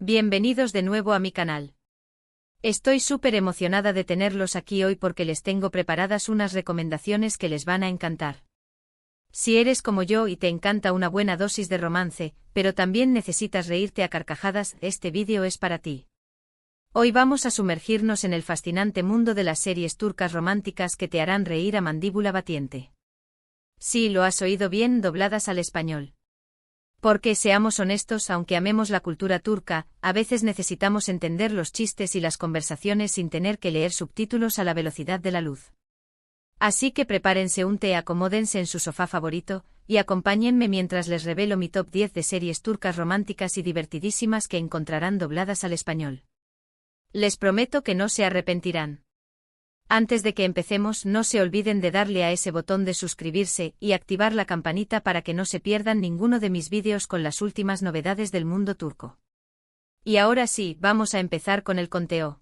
Bienvenidos de nuevo a mi canal. Estoy súper emocionada de tenerlos aquí hoy porque les tengo preparadas unas recomendaciones que les van a encantar. Si eres como yo y te encanta una buena dosis de romance, pero también necesitas reírte a carcajadas, este vídeo es para ti. Hoy vamos a sumergirnos en el fascinante mundo de las series turcas románticas que te harán reír a mandíbula batiente. Sí, lo has oído bien, dobladas al español. Porque, seamos honestos, aunque amemos la cultura turca, a veces necesitamos entender los chistes y las conversaciones sin tener que leer subtítulos a la velocidad de la luz. Así que prepárense un té, acomódense en su sofá favorito, y acompáñenme mientras les revelo mi top 10 de series turcas románticas y divertidísimas que encontrarán dobladas al español. Les prometo que no se arrepentirán. Antes de que empecemos, no se olviden de darle a ese botón de suscribirse y activar la campanita para que no se pierdan ninguno de mis vídeos con las últimas novedades del mundo turco. Y ahora sí, vamos a empezar con el conteo.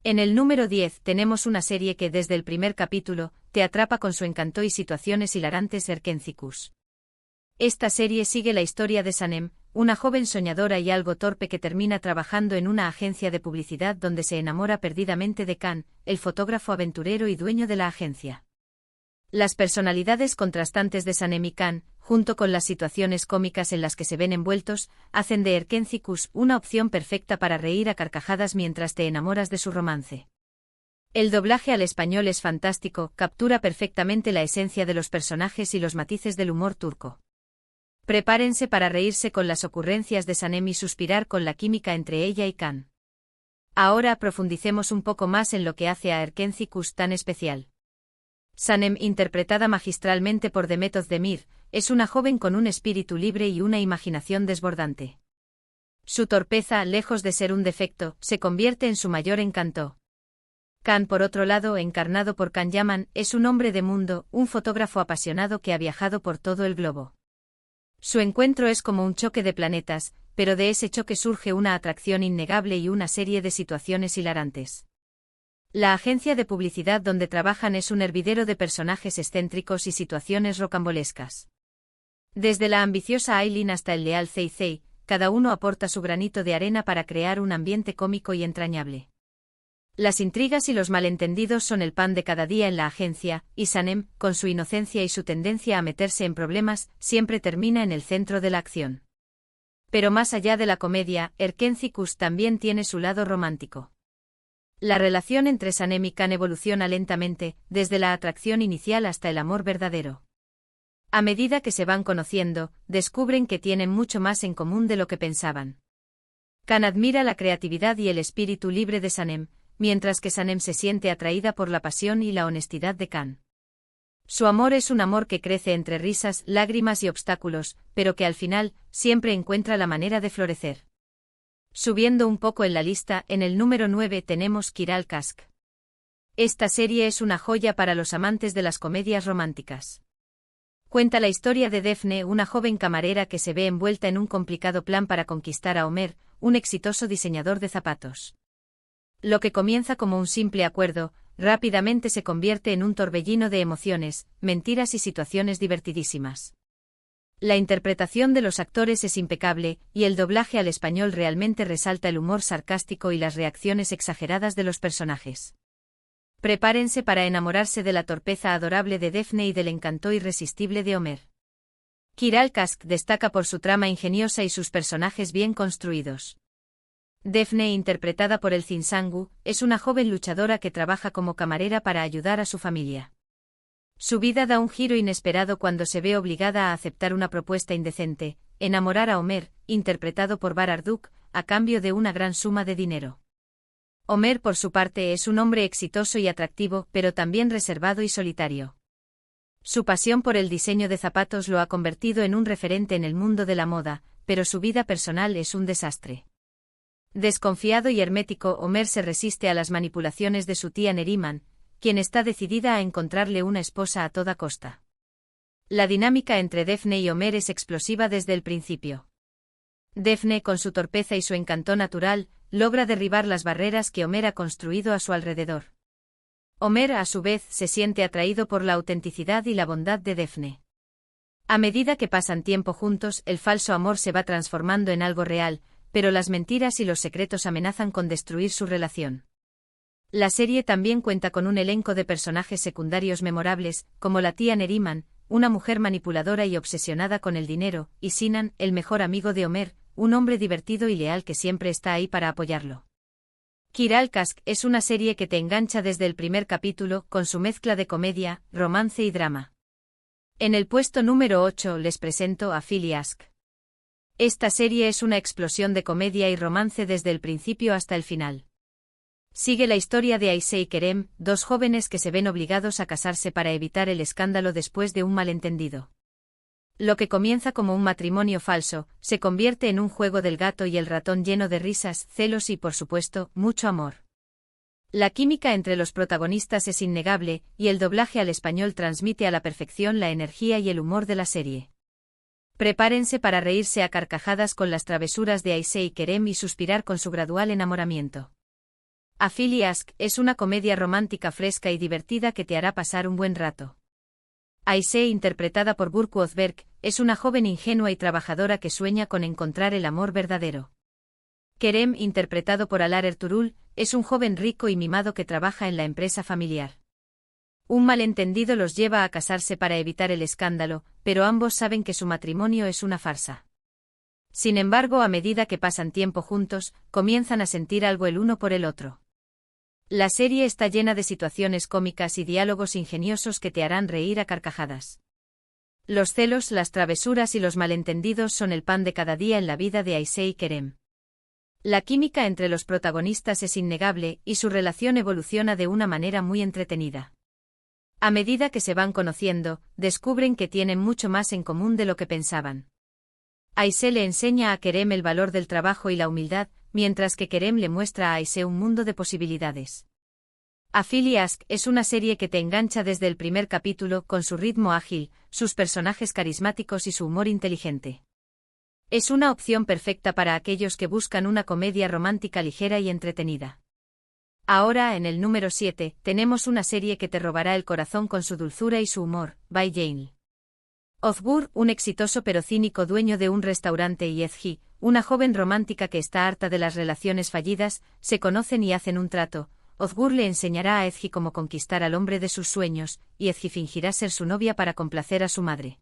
En el número 10 tenemos una serie que desde el primer capítulo te atrapa con su encanto y situaciones hilarantes, Erkenci. Esta serie sigue la historia de Sanem, una joven soñadora y algo torpe que termina trabajando en una agencia de publicidad donde se enamora perdidamente de Can, el fotógrafo aventurero y dueño de la agencia. Las personalidades contrastantes de Sanem y Can, junto con las situaciones cómicas en las que se ven envueltos, hacen de Erkenci una opción perfecta para reír a carcajadas mientras te enamoras de su romance. El doblaje al español es fantástico, captura perfectamente la esencia de los personajes y los matices del humor turco. Prepárense para reírse con las ocurrencias de Sanem y suspirar con la química entre ella y Can. Ahora profundicemos un poco más en lo que hace a Erkenci tan especial. Sanem, interpretada magistralmente por Demet Özdemir, es una joven con un espíritu libre y una imaginación desbordante. Su torpeza, lejos de ser un defecto, se convierte en su mayor encanto. Can, por otro lado, encarnado por Can Yaman, es un hombre de mundo, un fotógrafo apasionado que ha viajado por todo el globo. Su encuentro es como un choque de planetas, pero de ese choque surge una atracción innegable y una serie de situaciones hilarantes. La agencia de publicidad donde trabajan es un hervidero de personajes excéntricos y situaciones rocambolescas. Desde la ambiciosa Aylin hasta el leal Zeizei, cada uno aporta su granito de arena para crear un ambiente cómico y entrañable. Las intrigas y los malentendidos son el pan de cada día en la agencia, y Sanem, con su inocencia y su tendencia a meterse en problemas, siempre termina en el centro de la acción. Pero más allá de la comedia, Erkenci también tiene su lado romántico. La relación entre Sanem y Can evoluciona lentamente, desde la atracción inicial hasta el amor verdadero. A medida que se van conociendo, descubren que tienen mucho más en común de lo que pensaban. Can admira la creatividad y el espíritu libre de Sanem, mientras que Sanem se siente atraída por la pasión y la honestidad de Can. Su amor es un amor que crece entre risas, lágrimas y obstáculos, pero que al final, siempre encuentra la manera de florecer. Subiendo un poco en la lista, en el número 9 tenemos Kiral Kask. Esta serie es una joya para los amantes de las comedias románticas. Cuenta la historia de Defne, una joven camarera que se ve envuelta en un complicado plan para conquistar a Ömer, un exitoso diseñador de zapatos. Lo que comienza como un simple acuerdo, rápidamente se convierte en un torbellino de emociones, mentiras y situaciones divertidísimas. La interpretación de los actores es impecable, y el doblaje al español realmente resalta el humor sarcástico y las reacciones exageradas de los personajes. Prepárense para enamorarse de la torpeza adorable de Defne y del encanto irresistible de Ömer. Kiral Kask destaca por su trama ingeniosa y sus personajes bien construidos. Defne, interpretada por Elçin Sangu, es una joven luchadora que trabaja como camarera para ayudar a su familia. Su vida da un giro inesperado cuando se ve obligada a aceptar una propuesta indecente, enamorar a Ömer, interpretado por Bahar Arduk, a cambio de una gran suma de dinero. Ömer, por su parte, es un hombre exitoso y atractivo, pero también reservado y solitario. Su pasión por el diseño de zapatos lo ha convertido en un referente en el mundo de la moda, pero su vida personal es un desastre. Desconfiado y hermético, Ömer se resiste a las manipulaciones de su tía Neriman, quien está decidida a encontrarle una esposa a toda costa. La dinámica entre Defne y Ömer es explosiva desde el principio. Defne, con su torpeza y su encanto natural, logra derribar las barreras que Ömer ha construido a su alrededor. Ömer, a su vez, se siente atraído por la autenticidad y la bondad de Defne. A medida que pasan tiempo juntos, el falso amor se va transformando en algo real, pero las mentiras y los secretos amenazan con destruir su relación. La serie también cuenta con un elenco de personajes secundarios memorables, como la tía Neriman, una mujer manipuladora y obsesionada con el dinero, y Sinan, el mejor amigo de Homer, un hombre divertido y leal que siempre está ahí para apoyarlo. Kiral Kask es una serie que te engancha desde el primer capítulo, con su mezcla de comedia, romance y drama. En el puesto número 8 les presento a Philly Ask. Esta serie es una explosión de comedia y romance desde el principio hasta el final. Sigue la historia de Aisha y Kerem, dos jóvenes que se ven obligados a casarse para evitar el escándalo después de un malentendido. Lo que comienza como un matrimonio falso, se convierte en un juego del gato y el ratón lleno de risas, celos y, por supuesto, mucho amor. La química entre los protagonistas es innegable, y el doblaje al español transmite a la perfección la energía y el humor de la serie. Prepárense para reírse a carcajadas con las travesuras de Aisha y Kerem y suspirar con su gradual enamoramiento. A Philly Ask es una comedia romántica fresca y divertida que te hará pasar un buen rato. Aisha, interpretada por Burke Othberg, es una joven ingenua y trabajadora que sueña con encontrar el amor verdadero. Kerem, interpretado por Alar Ertuğrul, es un joven rico y mimado que trabaja en la empresa familiar. Un malentendido los lleva a casarse para evitar el escándalo, pero ambos saben que su matrimonio es una farsa. Sin embargo, a medida que pasan tiempo juntos, comienzan a sentir algo el uno por el otro. La serie está llena de situaciones cómicas y diálogos ingeniosos que te harán reír a carcajadas. Los celos, las travesuras y los malentendidos son el pan de cada día en la vida de Aisha y Kerem. La química entre los protagonistas es innegable y su relación evoluciona de una manera muy entretenida. A medida que se van conociendo, descubren que tienen mucho más en común de lo que pensaban. Aisha le enseña a Kerem el valor del trabajo y la humildad, mientras que Kerem le muestra a Aisha un mundo de posibilidades. A Philly Ask es una serie que te engancha desde el primer capítulo con su ritmo ágil, sus personajes carismáticos y su humor inteligente. Es una opción perfecta para aquellos que buscan una comedia romántica ligera y entretenida. Ahora, en el número 7, tenemos una serie que te robará el corazón con su dulzura y su humor, By Jane. Ozgur, un exitoso pero cínico dueño de un restaurante, y Ezgi, una joven romántica que está harta de las relaciones fallidas, se conocen y hacen un trato. Ozgur le enseñará a Ezgi cómo conquistar al hombre de sus sueños, y Ezgi fingirá ser su novia para complacer a su madre.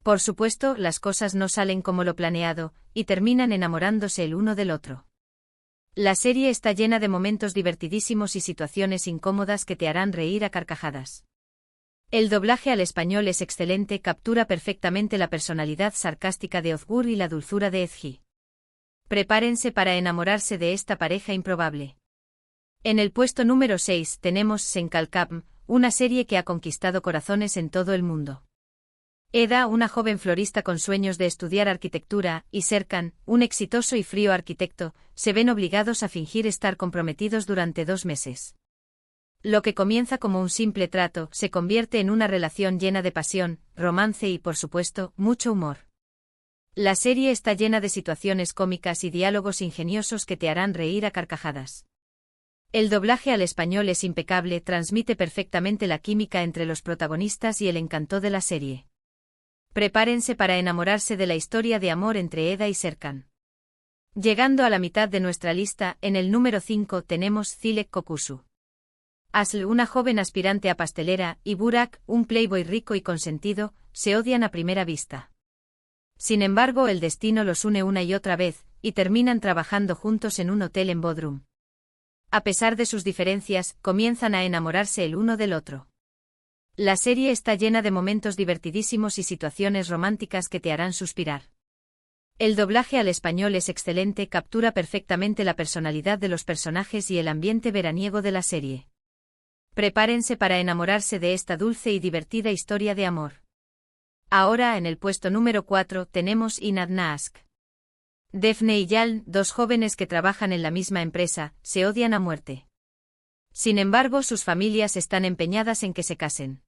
Por supuesto, las cosas no salen como lo planeado, y terminan enamorándose el uno del otro. La serie está llena de momentos divertidísimos y situaciones incómodas que te harán reír a carcajadas. El doblaje al español es excelente, captura perfectamente la personalidad sarcástica de Ozgur y la dulzura de Ezgi. Prepárense para enamorarse de esta pareja improbable. En el puesto número 6 tenemos Senkalkam, una serie que ha conquistado corazones en todo el mundo. Eda, una joven florista con sueños de estudiar arquitectura, y Serkan, un exitoso y frío arquitecto, se ven obligados a fingir estar comprometidos durante 2 meses. Lo que comienza como un simple trato se convierte en una relación llena de pasión, romance y, por supuesto, mucho humor. La serie está llena de situaciones cómicas y diálogos ingeniosos que te harán reír a carcajadas. El doblaje al español es impecable, transmite perfectamente la química entre los protagonistas y el encanto de la serie. Prepárense para enamorarse de la historia de amor entre Eda y Serkan. Llegando a la mitad de nuestra lista, en el número 5 tenemos Zilek Kokusu. Asl, una joven aspirante a pastelera, y Burak, un playboy rico y consentido, se odian a primera vista. Sin embargo, el destino los une una y otra vez, y terminan trabajando juntos en un hotel en Bodrum. A pesar de sus diferencias, comienzan a enamorarse el uno del otro. La serie está llena de momentos divertidísimos y situaciones románticas que te harán suspirar. El doblaje al español es excelente, captura perfectamente la personalidad de los personajes y el ambiente veraniego de la serie. Prepárense para enamorarse de esta dulce y divertida historia de amor. Ahora, en el puesto número 4 tenemos Inadna Ask. Defne y Yaln, dos jóvenes que trabajan en la misma empresa, se odian a muerte. Sin embargo, sus familias están empeñadas en que se casen.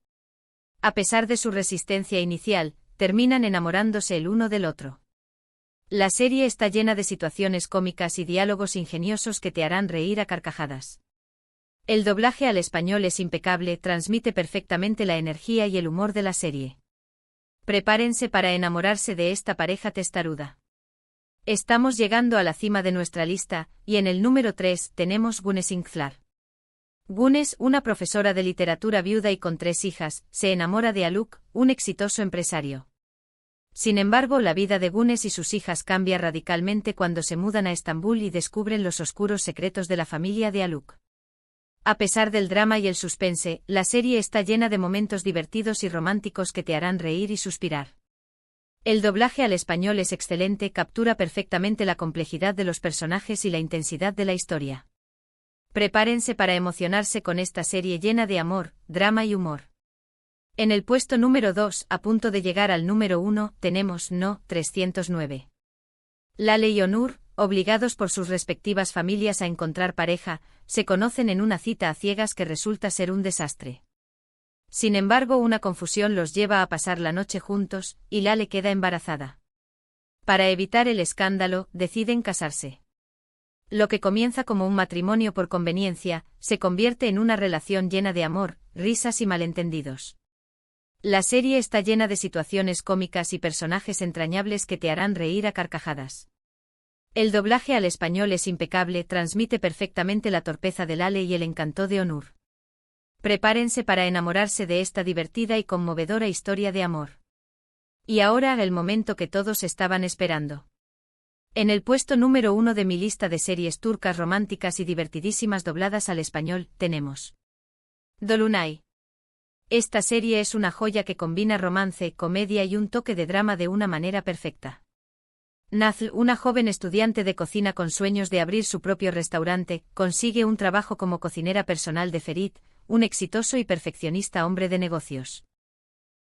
A pesar de su resistencia inicial, terminan enamorándose el uno del otro. La serie está llena de situaciones cómicas y diálogos ingeniosos que te harán reír a carcajadas. El doblaje al español es impecable, transmite perfectamente la energía y el humor de la serie. Prepárense para enamorarse de esta pareja testaruda. Estamos llegando a la cima de nuestra lista, y en el número 3 tenemos Güneş Inkthlar. Güneş, una profesora de literatura viuda y con 3 hijas, se enamora de Haluk, un exitoso empresario. Sin embargo, la vida de Güneş y sus hijas cambia radicalmente cuando se mudan a Estambul y descubren los oscuros secretos de la familia de Haluk. A pesar del drama y el suspense, la serie está llena de momentos divertidos y románticos que te harán reír y suspirar. El doblaje al español es excelente, captura perfectamente la complejidad de los personajes y la intensidad de la historia. Prepárense para emocionarse con esta serie llena de amor, drama y humor. En el puesto número 2, a punto de llegar al número 1, tenemos No. 309. Lale y Onur, obligados por sus respectivas familias a encontrar pareja, se conocen en una cita a ciegas que resulta ser un desastre. Sin embargo, una confusión los lleva a pasar la noche juntos, y Lale queda embarazada. Para evitar el escándalo, deciden casarse. Lo que comienza como un matrimonio por conveniencia, se convierte en una relación llena de amor, risas y malentendidos. La serie está llena de situaciones cómicas y personajes entrañables que te harán reír a carcajadas. El doblaje al español es impecable, transmite perfectamente la torpeza de Lale y el encanto de Onur. Prepárense para enamorarse de esta divertida y conmovedora historia de amor. Y ahora el momento que todos estaban esperando. En el puesto número 1 de mi lista de series turcas románticas y divertidísimas dobladas al español, tenemos Dolunay. Esta serie es una joya que combina romance, comedia y un toque de drama de una manera perfecta. Nazlı, una joven estudiante de cocina con sueños de abrir su propio restaurante, consigue un trabajo como cocinera personal de Ferit, un exitoso y perfeccionista hombre de negocios.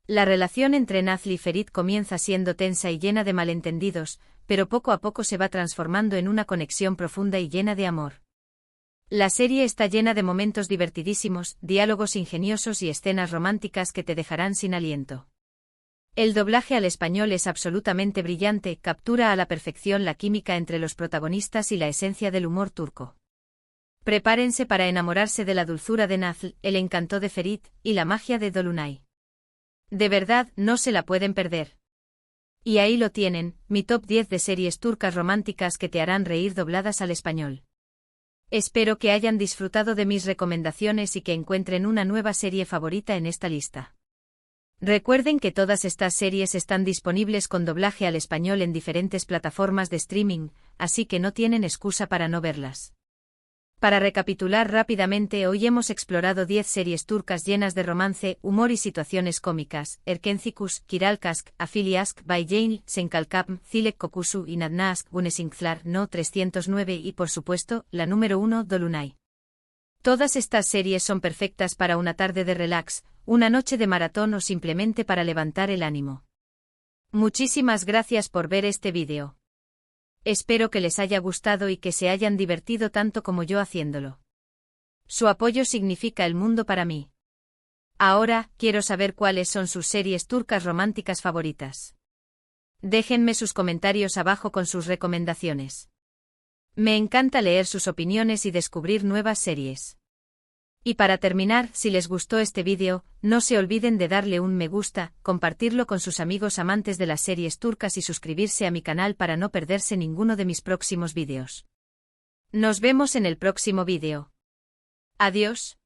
La relación entre Nazlı y Ferit comienza siendo tensa y llena de malentendidos, pero poco a poco se va transformando en una conexión profunda y llena de amor. La serie está llena de momentos divertidísimos, diálogos ingeniosos y escenas románticas que te dejarán sin aliento. El doblaje al español es absolutamente brillante, captura a la perfección la química entre los protagonistas y la esencia del humor turco. Prepárense para enamorarse de la dulzura de Nazlı, el encanto de Ferit, y la magia de Dolunay. De verdad, no se la pueden perder. Y ahí lo tienen, mi top 10 de series turcas románticas que te harán reír dobladas al español. Espero que hayan disfrutado de mis recomendaciones y que encuentren una nueva serie favorita en esta lista. Recuerden que todas estas series están disponibles con doblaje al español en diferentes plataformas de streaming, así que no tienen excusa para no verlas. Para recapitular rápidamente, hoy hemos explorado 10 series turcas llenas de romance, humor y situaciones cómicas: Erkencikus, Kiralkask, Afiliask, Bayjail, Senkalkapm, Zilek Kokusu y Nadnask, Güneş Inkthlar, No. 309 y por supuesto, la número 1, Dolunay. Todas estas series son perfectas para una tarde de relax, una noche de maratón o simplemente para levantar el ánimo. Muchísimas gracias por ver este vídeo. Espero que les haya gustado y que se hayan divertido tanto como yo haciéndolo. Su apoyo significa el mundo para mí. Ahora, quiero saber cuáles son sus series turcas románticas favoritas. Déjenme sus comentarios abajo con sus recomendaciones. Me encanta leer sus opiniones y descubrir nuevas series. Y para terminar, si les gustó este vídeo, no se olviden de darle un me gusta, compartirlo con sus amigos amantes de las series turcas y suscribirse a mi canal para no perderse ninguno de mis próximos vídeos. Nos vemos en el próximo vídeo. Adiós.